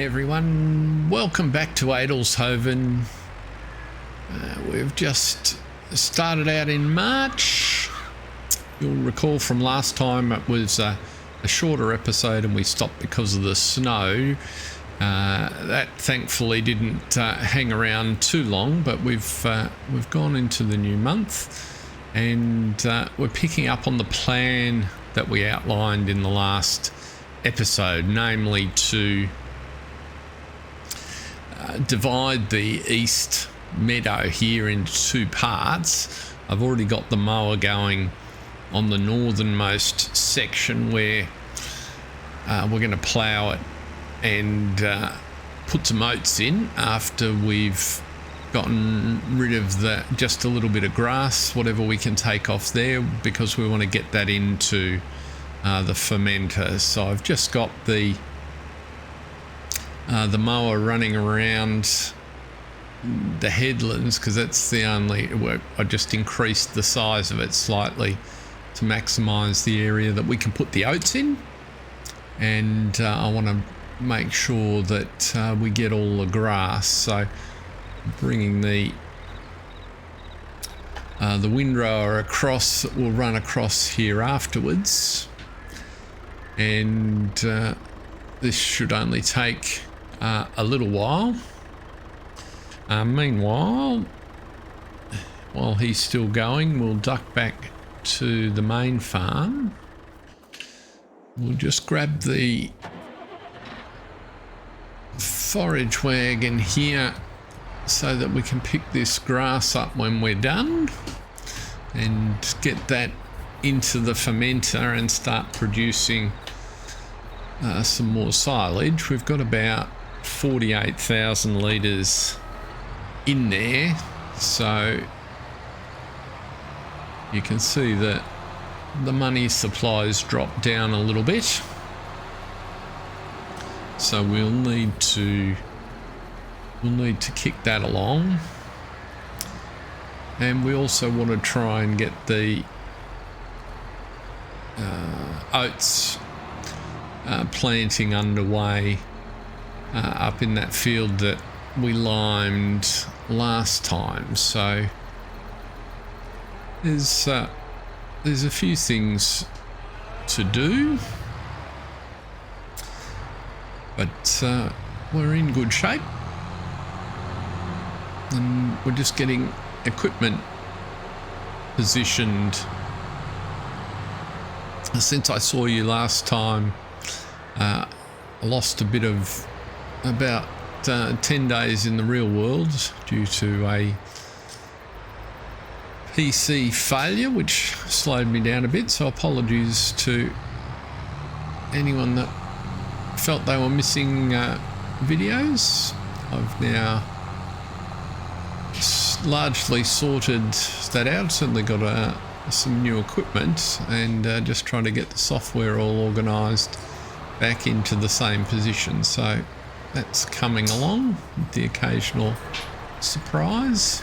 everyone, welcome back to Adelshoven. We've just started out in March. You'll recall from last time it was a shorter episode and we stopped because of the snow. That thankfully didn't hang around too long, but we've gone into the new month and we're picking up on the plan that we outlined in the last episode, namely to divide the east meadow here into two parts. I've already got the mower going on the northernmost section where we're going to plough it and put some oats in after we've gotten rid of just a little bit of grass, whatever we can take off there, because we want to get that into the fermenter. So I've just got the mower running around the headlands because that's the only work. I just increased the size of it slightly to maximize the area that we can put the oats in, and I want to make sure that we get all the grass. So bringing the windrower across, we'll run across here afterwards, and this should only take a little while. Meanwhile, while he's still going, we'll duck back to the main farm. We'll just grab the forage wagon here so that we can pick this grass up when we're done and get that into the fermenter and start producing some more silage. We've got about 48,000 litres in there, so you can see that the money supplies drop down a little bit, so we'll need to kick that along. And we also want to try and get the oats planting underway up in that field that we limed last time. So there's a few things to do, but we're in good shape, and we're just getting equipment positioned. Since I saw you last time, I lost a bit of about 10 days in the real world due to a PC failure, which slowed me down a bit, so apologies to anyone that felt they were missing videos. I've now largely sorted that out, certainly got some new equipment, and just trying to get the software all organised back into the same position. So that's coming along with the occasional surprise.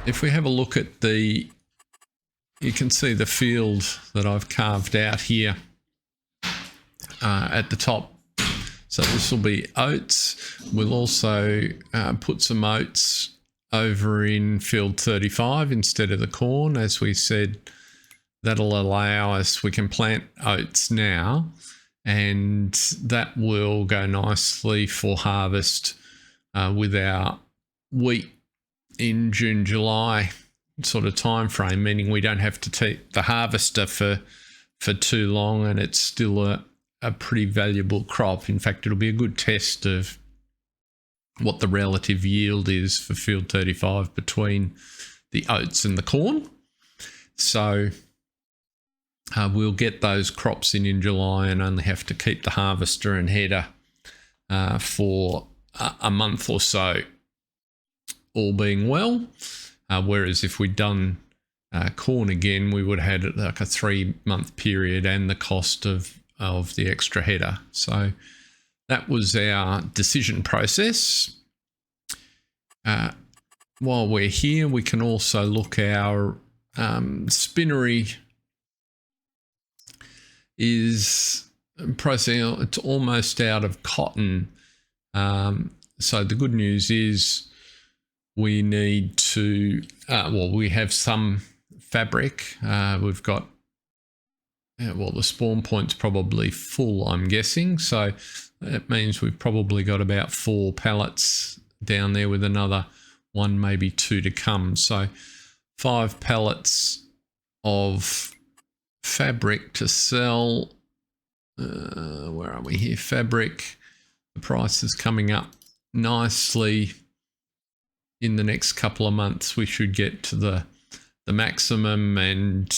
If we have a look at you can see the field that I've carved out here at the top. So this will be oats. We'll also put some oats over in field 35 instead of the corn. As we said, that'll allow us, we can plant oats now, and that will go nicely for harvest with our wheat in June, July sort of time frame, meaning we don't have to take the harvester for too long, and it's still a pretty valuable crop. In fact, it'll be a good test of what the relative yield is for field 35 between the oats and the corn. So we'll get those crops in July and only have to keep the harvester and header for a month or so, all being well. Whereas if we'd done corn again, we would have had like a 3-month period and the cost of the extra header. So that was our decision process. While we're here, we can also look. Our spinnery is processing, it's almost out of cotton. So the good news is we need to, we have some fabric. We've got, the spawn point's probably full, I'm guessing. So that means we've probably got about 4 pallets down there with another 1, maybe 2 to come. So 5 pallets of fabric to sell. Where are we here? Fabric. The price is coming up nicely. In the next couple of months, we should get to the maximum, and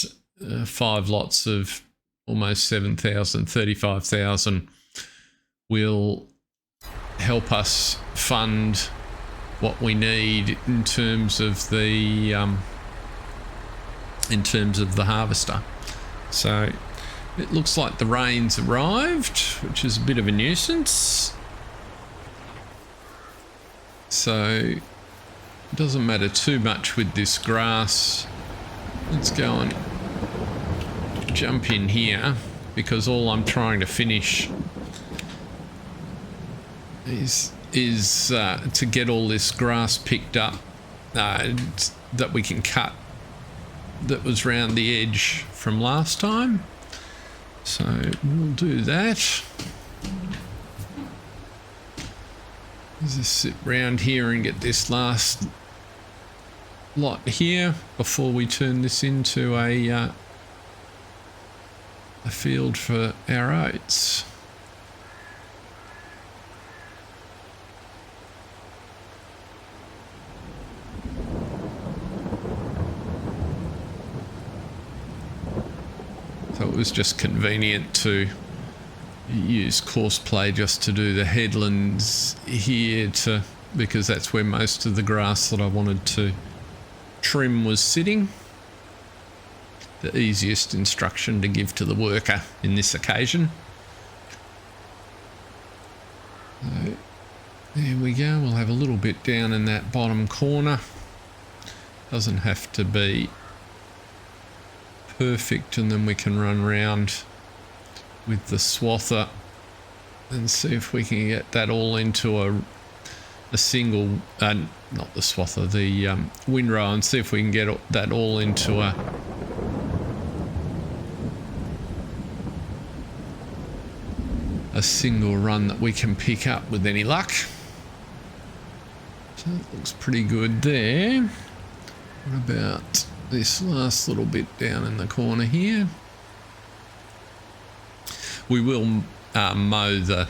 5 lots of almost 7,000, 35,000 will help us fund what we need in terms of the harvester. So it looks like the rain's arrived, which is a bit of a nuisance. So it doesn't matter too much with this grass. Let's go and jump in here, because all I'm trying to finish is to get all this grass picked up that we can cut, that was round the edge from last time. So we'll do that. Let's just sit round here and get this last lot here before we turn this into a field for our oats. So it was just convenient to use courseplay just to do the headlands here, because that's where most of the grass that I wanted to trim was sitting. The easiest instruction to give to the worker in this occasion. So there we go. We'll have a little bit down in that bottom corner. Doesn't have to be perfect, and then we can run round with the swather and see if we can get that all into a single, not the swather, the windrow, and see if we can get that all into a single run that we can pick up with any luck. So it looks pretty good there. What about this last little bit down in the corner here? We will mow the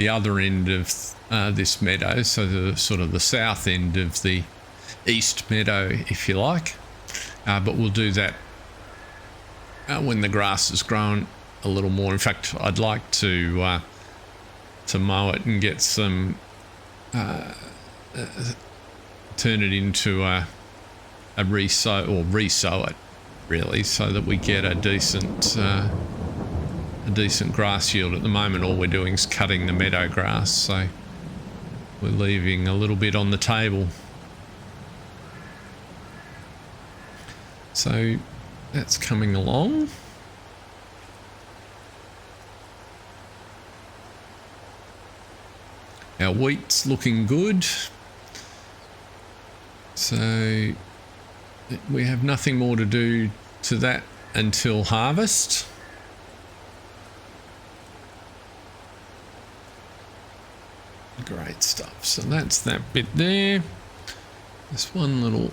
other end of this meadow, so the sort of the south end of the east meadow, if you like. But we'll do that when the grass has grown a little more. In fact, I'd like to mow it and get some, turn it into a resow it really, so that we get a decent grass yield. At the moment, all we're doing is cutting the meadow grass, so we're leaving a little bit on the table. So that's coming along. Our wheat's looking good. So we have nothing more to do to that until harvest. Great stuff. So that's that bit there. This one little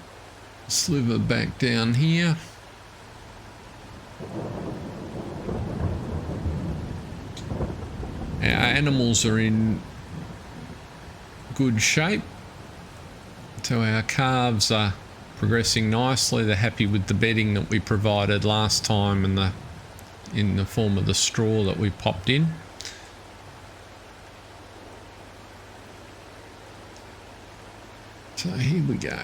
sliver back down here. Our animals are in good shape. So our calves are progressing nicely. They're happy with the bedding that we provided last time, and in the form of the straw that we popped in. So here we go.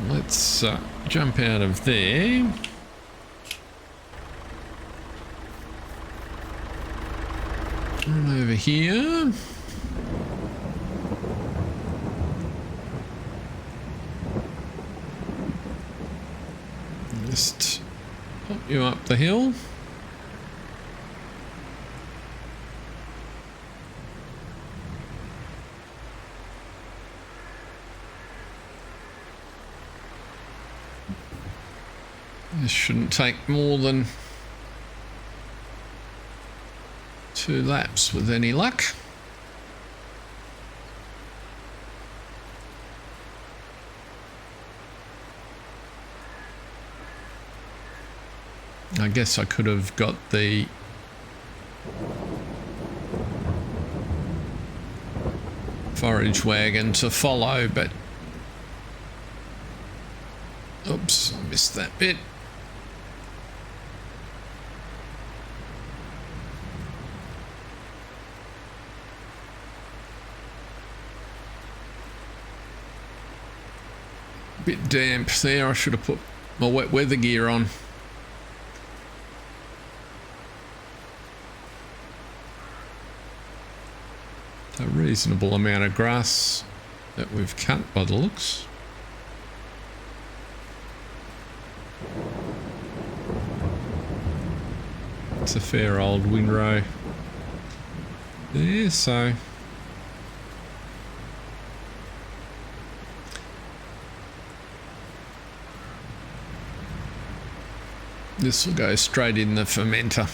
Let's jump out of there. Run over here. Pop you up the hill. This shouldn't take more than 2 laps with any luck. I guess I could have got the forage wagon to follow, but oops, I missed that bit. Bit damp there. I should have put my wet weather gear on. A reasonable amount of grass that we've cut by the looks. It's a fair old windrow there, so this will go straight in the fermenter.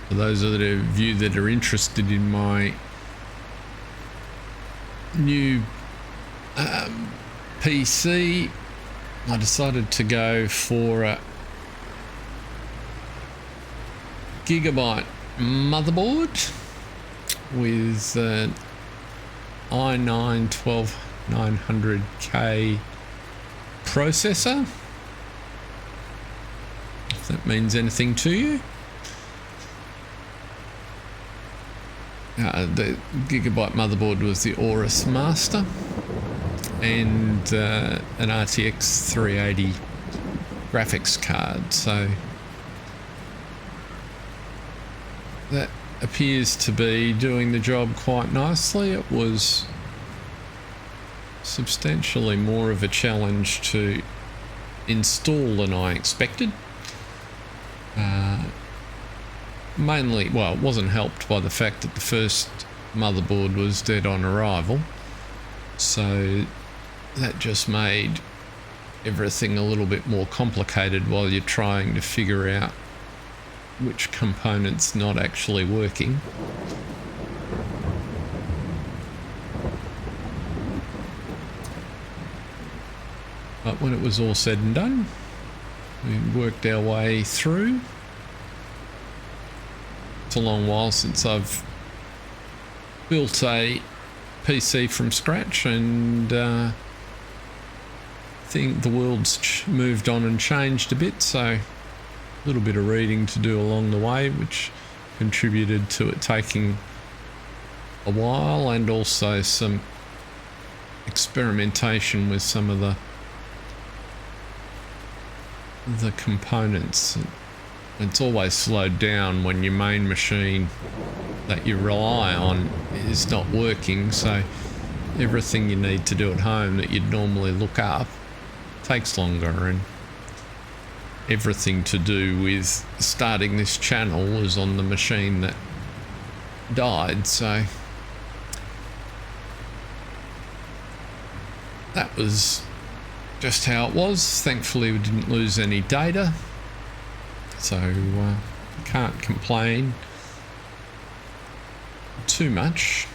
For those of you that are interested in my new PC, I decided to go for a gigabyte motherboard with an i9 12900K processor, if that means anything to you. The gigabyte motherboard was the Aorus Master, and an RTX 380 graphics card, so that appears to be doing the job quite nicely. It was substantially more of a challenge to install than I expected. Mainly, well, it wasn't helped by the fact that the first motherboard was dead on arrival, so that just made everything a little bit more complicated while you're trying to figure out which component's not actually working. But when it was all said and done, we worked our way through. It's a long while since I've built a PC from scratch, and I think the world's moved on and changed a bit, so a little bit of reading to do along the way, which contributed to it taking a while, and also some experimentation with some of the components. It's always slowed down when your main machine that you rely on is not working, so everything you need to do at home that you'd normally look up takes longer, and everything to do with starting this channel was on the machine that died, so that was just how it was. Thankfully we didn't lose any data, so can't complain too much.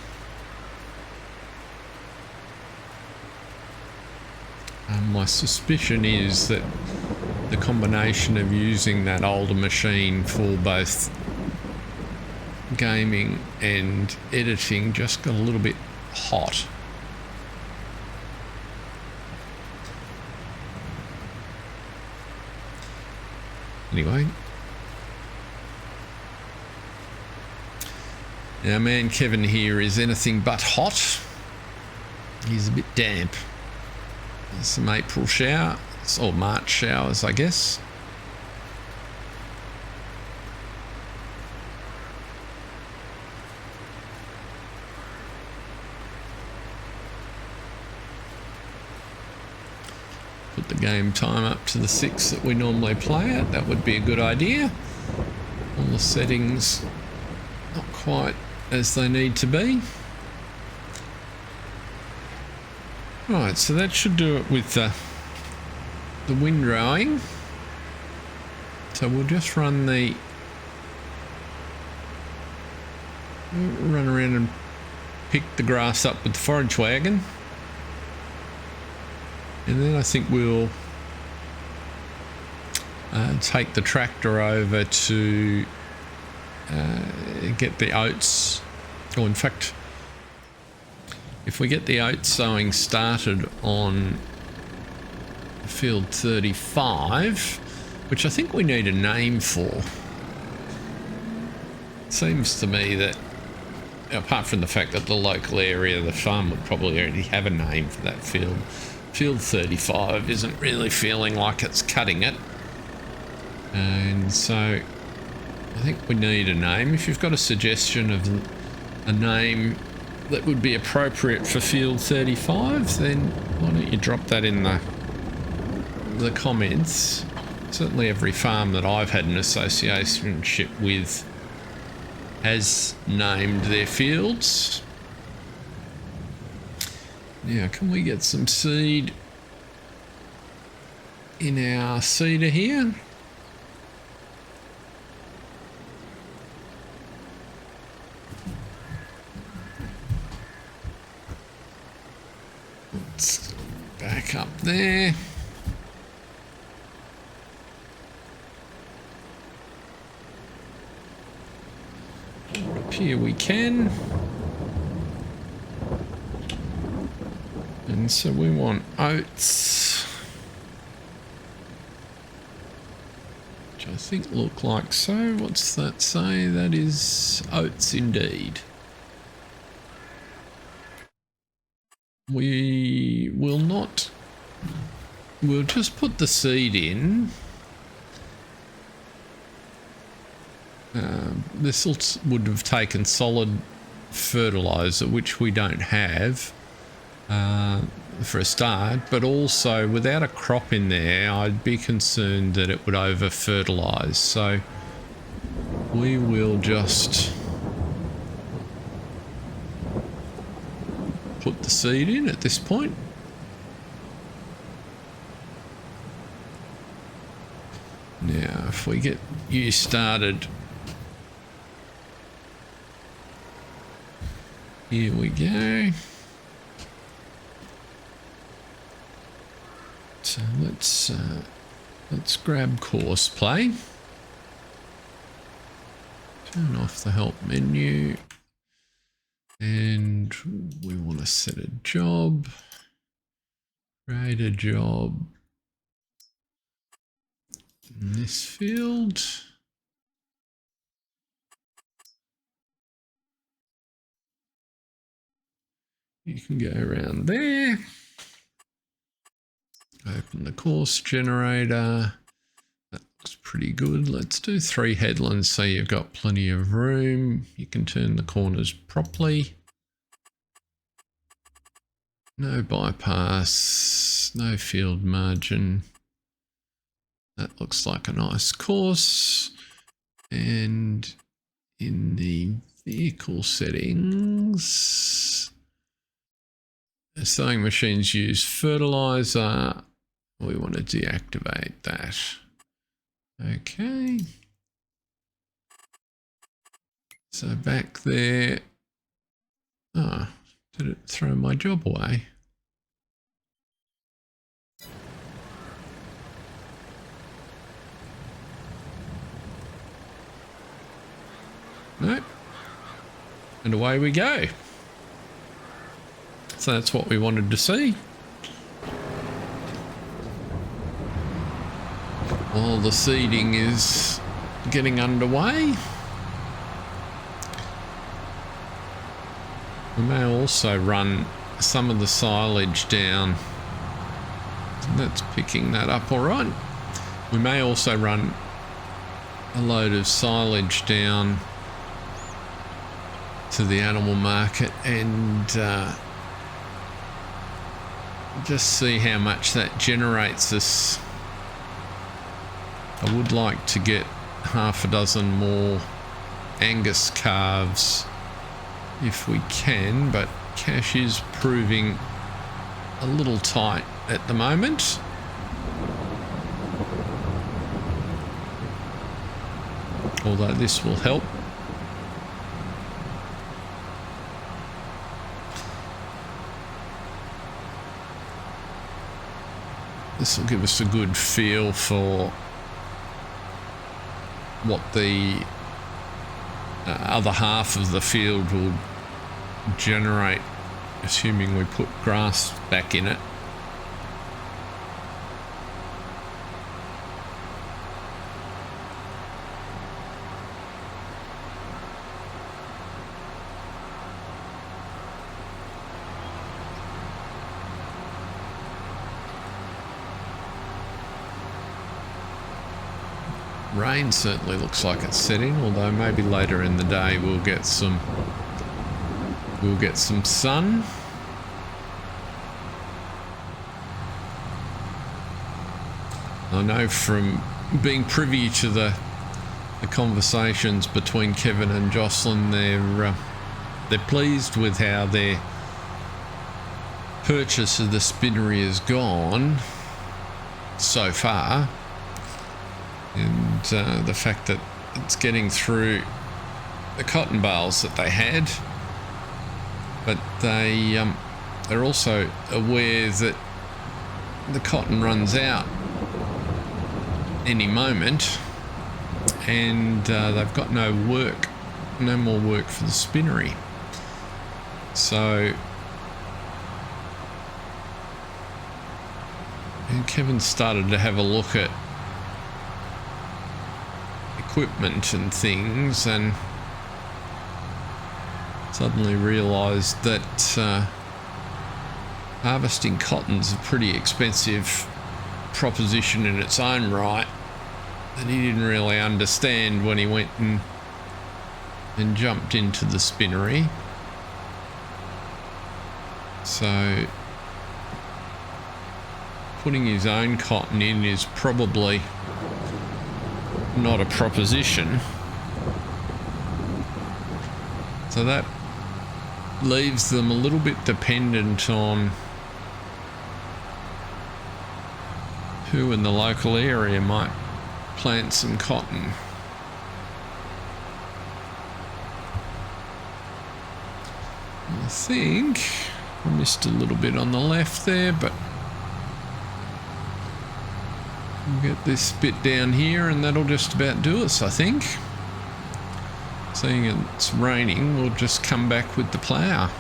My suspicion is that the combination of using that older machine for both gaming and editing just got a little bit hot. Anyway. Our man Kevin here is anything but hot. He's a bit damp. There's some April shower, or March showers, I guess. Put the game time up to the 6 that we normally play at. That would be a good idea. All the settings not quite as they need to be. Right, so that should do it with the windrowing. So we'll just run around and pick the grass up with the forage wagon. And then I think we'll take the tractor over to get the oats. Or in fact, if we get the oats sowing started on field 35, which I think we need a name for. It seems to me that, apart from the fact that the local area of the farm would probably already have a name for that field, field 35 isn't really feeling like it's cutting it. And so I think we need a name. If you've got a suggestion of a name that would be appropriate for field 35, then why don't you drop that in the comments. Certainly every farm that I've had an associationship with has named their fields. Now, can we get some seed in our seeder here? Let's back up there. Up here we can. And so we want oats, which I think look like so. What's that say? That is oats indeed. We will not, we'll just put the seed in. This would have taken solid fertilizer, which we don't have for a start, but also without a crop in there, I'd be concerned that it would over fertilize. So we will just put the seed in at this point. Now, if we get you started, here we go. So let's grab course play. Turn off the help menu. And we want to set a job, create a job in this field. You can go around there, open the course generator. That looks pretty good. Let's do 3 headlands so you've got plenty of room. You can turn the corners properly. No bypass, no field margin. That looks like a nice course. And in the vehicle settings, the sowing machines use fertilizer. We want to deactivate that. Okay. So back there. Ah, did it throw my job away? Nope. And away we go. So that's what we wanted to see. While the seeding is getting underway, we may also run some of the silage down. That's picking that up all right. We may also run a load of silage down to the animal market and just see how much that generates us. I would like to get half a dozen more Angus calves if we can, but cash is proving a little tight at the moment. Although this will help. This will give us a good feel for what the other half of the field will generate, assuming we put grass back in it. Rain certainly looks like it's setting, although maybe later in the day we'll get some sun. I know from being privy to the conversations between Kevin and Jocelyn, they're pleased with how their purchase of the spinnery has gone so far. And the fact that it's getting through the cotton bales that they had, but they're also aware that the cotton runs out any moment, and they've got no more work for the spinnery. So, and Kevin started to have a look at equipment and things, and suddenly realised that harvesting cotton's a pretty expensive proposition in its own right that he didn't really understand when he went and jumped into the spinnery. So putting his own cotton in is probably not a proposition. So that leaves them a little bit dependent on who in the local area might plant some cotton. I think I missed a little bit on the left there, but we'll get this bit down here and that'll just about do us, I think. Seeing it's raining, we'll just come back with the plough.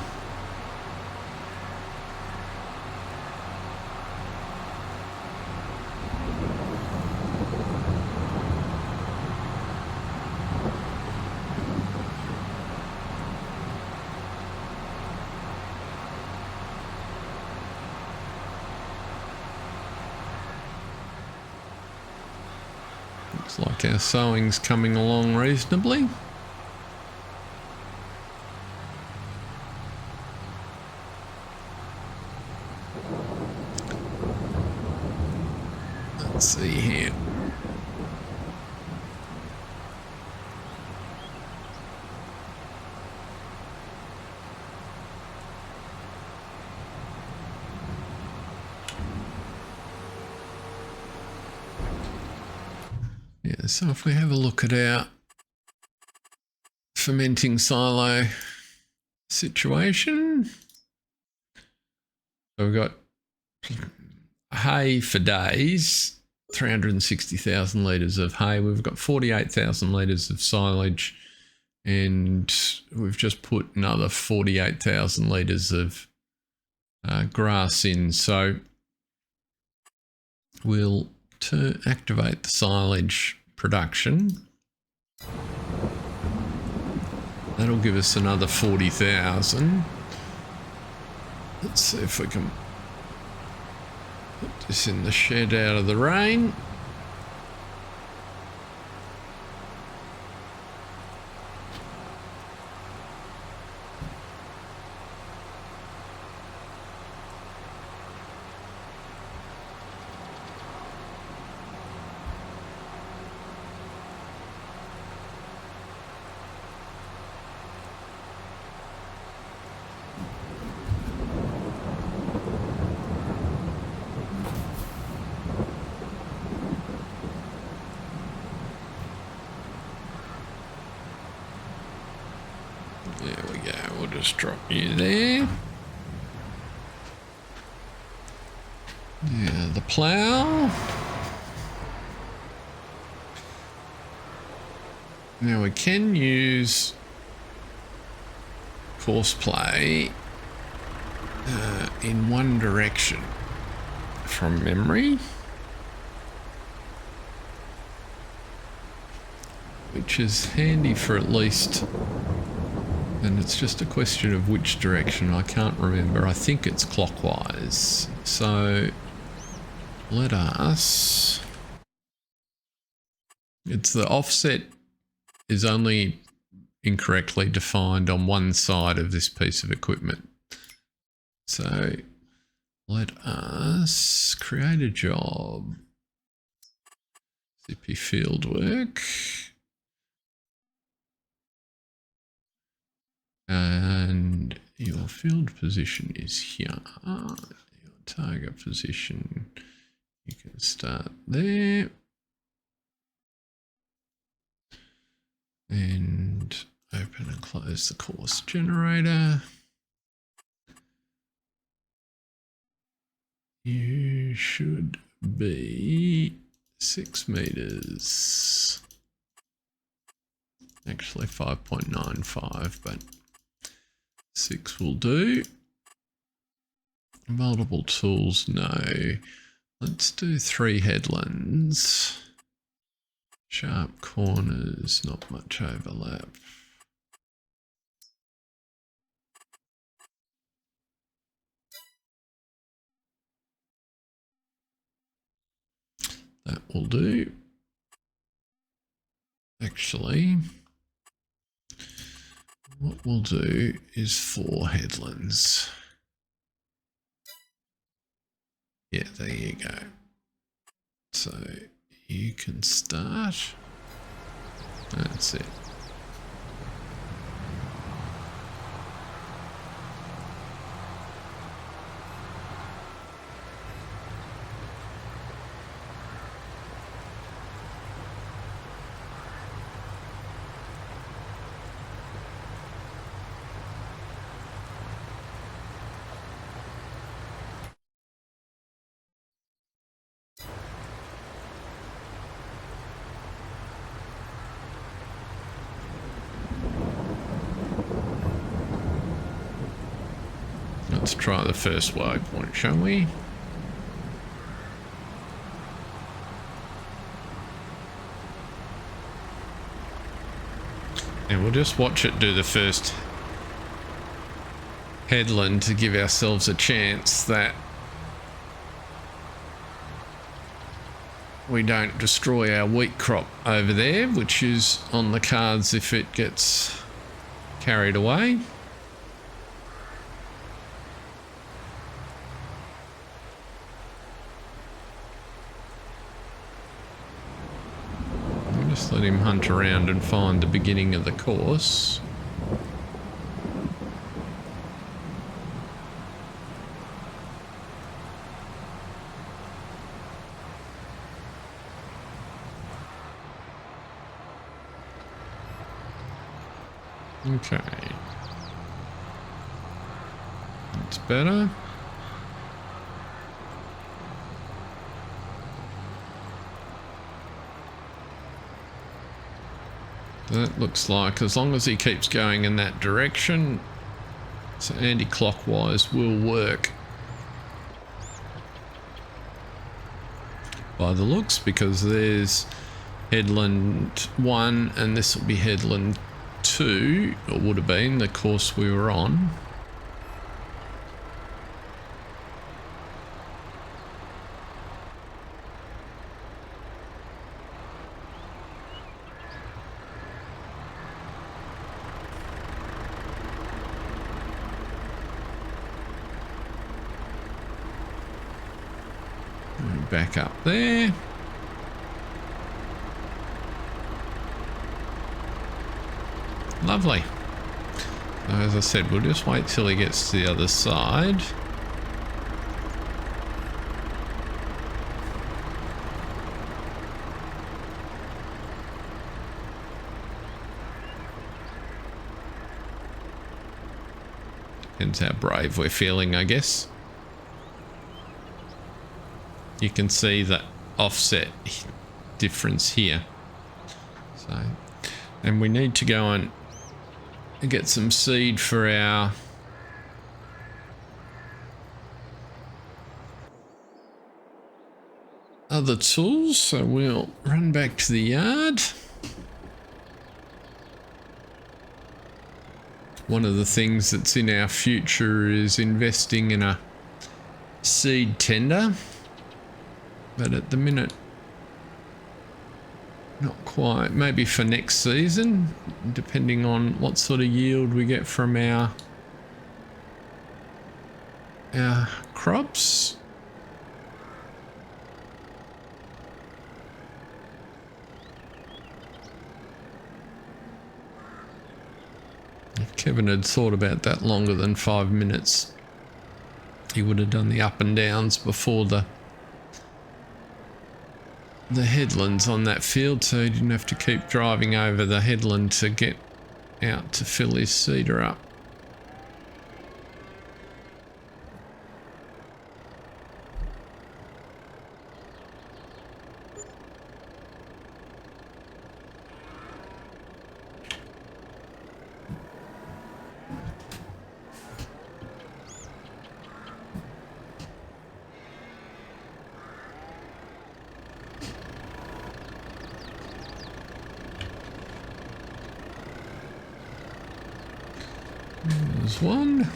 Looks like our sowing's coming along reasonably. Let's see here. Yeah, so if we have a look at our fermenting silo situation, so we've got hay for days, 360,000 litres of hay. We've got 48,000 litres of silage, and we've just put another 48,000 litres of grass in. So we'll activate the silage production. That'll give us another 40,000. Let's see if we can put this in the shed out of the rain. There we go, we'll just drop you there. Yeah, the plow. Now we can use course play in one direction from memory, which is handy for at least, and it's just a question of which direction. I can't remember. I think it's clockwise. So let us, it's the offset is only incorrectly defined on one side of this piece of equipment. So let us create a job, CP field work, and your field position is here. Your target position, you can start there. And open and close the course generator. You should be 6 meters. Actually 5.95, but 6 will do. Multiple tools, no. Let's do 3 headlands. Sharp corners, not much overlap. That will do. Actually, what we'll do is 4 headlands. Yeah, there you go. So you can start. That's it. Let's try the first waypoint, shall we? And we'll just watch it do the first headland to give ourselves a chance that we don't destroy our wheat crop over there, which is on the cards if it gets carried away. Just let him hunt around and find the beginning of the course. Okay. That's better. That looks like, as long as he keeps going in that direction, so anti-clockwise will work. by the looks, because there's headland 1 and this will be headland 2, or would have been the course we were on. Back up there. Lovely. So as I said, we'll just wait till he gets to the other side. Depends how brave we're feeling, I guess. You can see the offset difference here. So, and we need to go and get some seed for our other tools. So we'll run back to the yard. One of the things that's in our future is investing in a seed tender. But at the minute, not quite. Maybe for next season, depending on what sort of yield we get from our crops. If Kevin had thought about that longer than 5 minutes, he would have done the up and downs before the headlands on that field, so he didn't have to keep driving over the headland to get out to fill his seeder up. There's one.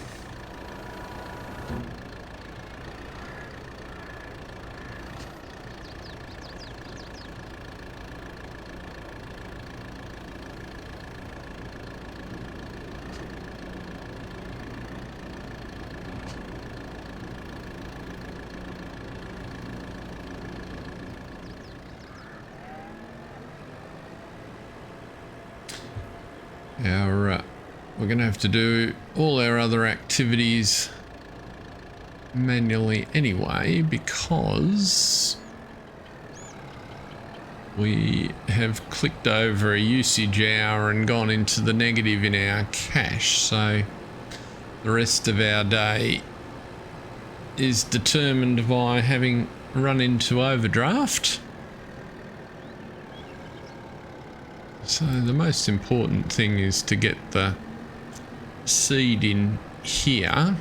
We're going to have to do all our other activities manually anyway, because we have clicked over a usage hour and gone into the negative in our cache. So the rest of our day is determined by having run into overdraft. So the most important thing is to get the seed in here.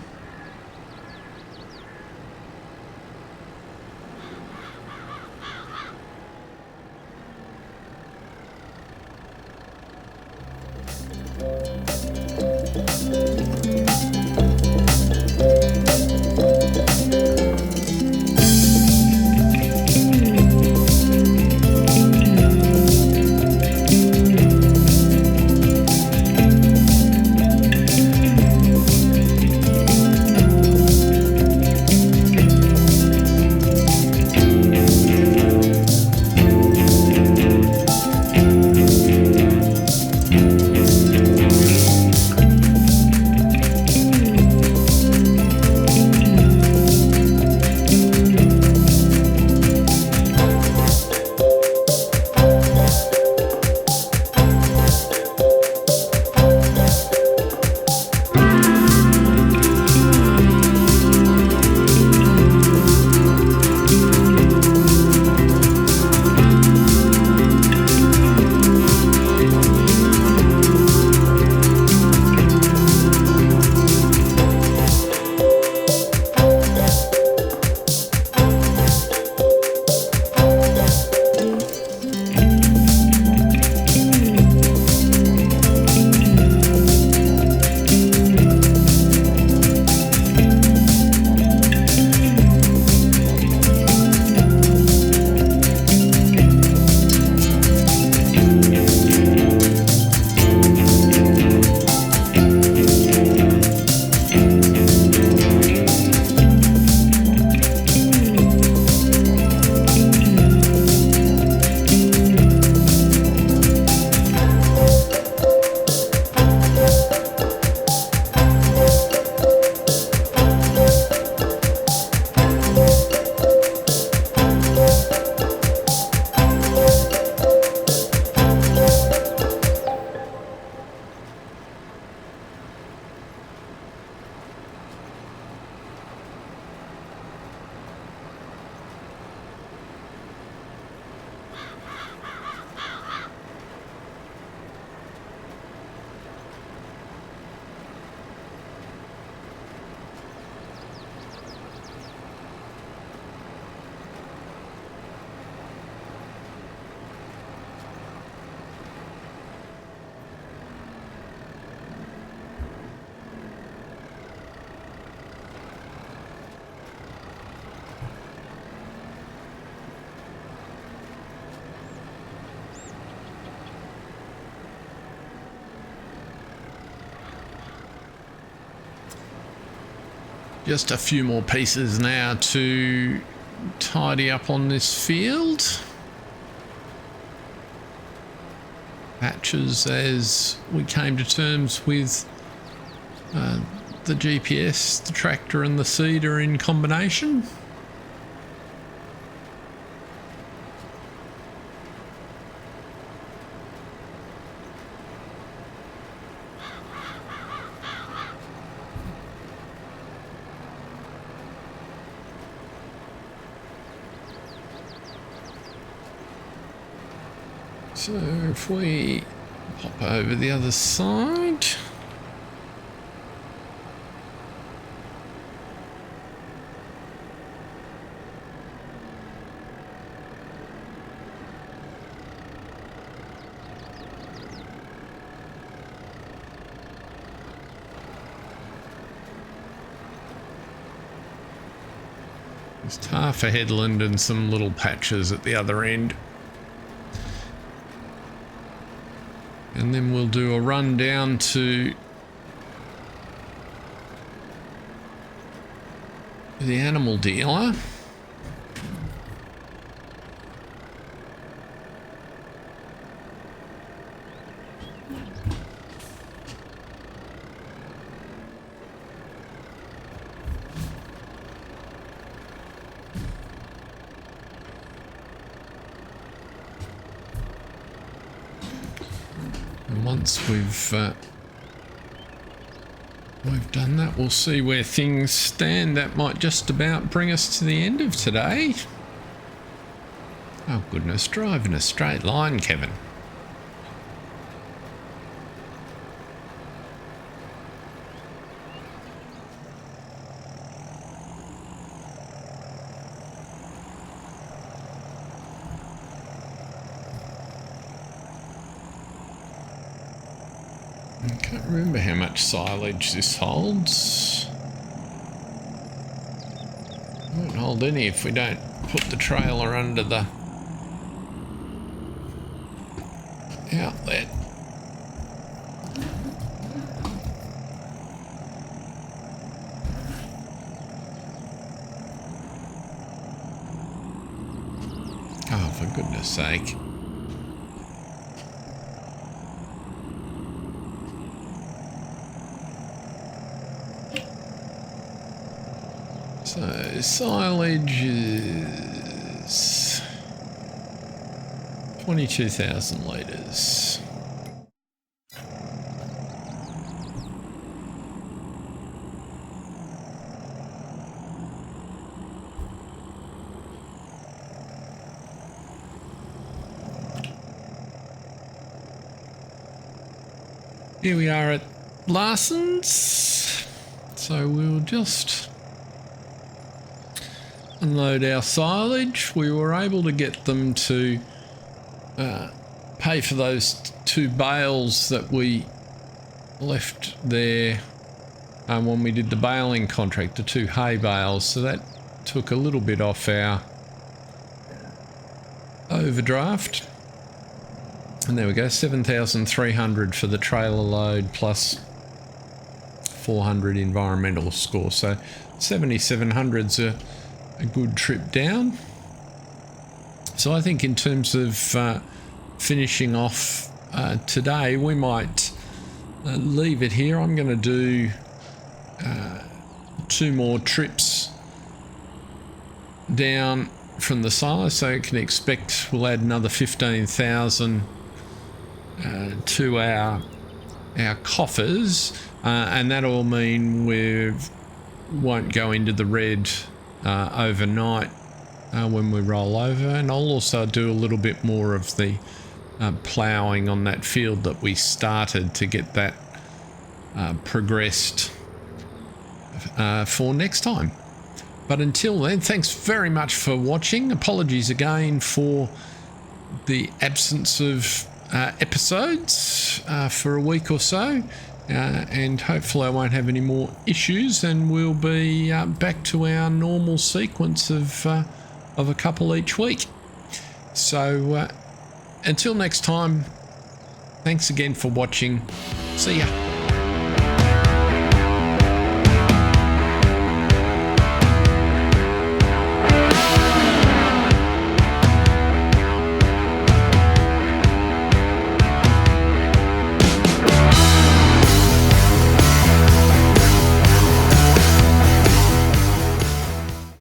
just a few more pieces now to tidy up on this field. Patches as we came to terms with the GPS, the tractor and the seeder in combination. So if we pop over the other side, there's half a headland and some little patches at the other end. And then we'll do a run down to the animal dealer. Once we've done that, we'll see where things stand. That might just about bring us to the end of today. Oh goodness, drive in a straight line, Kevin. I can't remember how much silage this holds. It won't hold any if we don't put the trailer under the outlet. Oh, for goodness sake. So silage is 22,000 litres. Here we are at Larson's, so we'll just unload our silage. We were able to get them to pay for those 2 bales that we left there when we did the baling contract, the 2 hay bales, so that took a little bit off our overdraft. And there we go, 7,300 for the trailer load plus 400 environmental score, so 7,700's a good trip down. So I think in terms of finishing off today, we might leave it here. I'm going to do 2 more trips down from the silo, so you can expect we'll add another 15,000 to our coffers, and that'll mean we won't go into the red overnight when we roll over. And I'll also do a little bit more of the ploughing on that field that we started to get that progressed for next time. But until then, thanks very much for watching. Apologies again for the absence of episodes for a week or so. And hopefully I won't have any more issues, and we'll be back to our normal sequence of a couple each week. So until next time, thanks again for watching. See ya.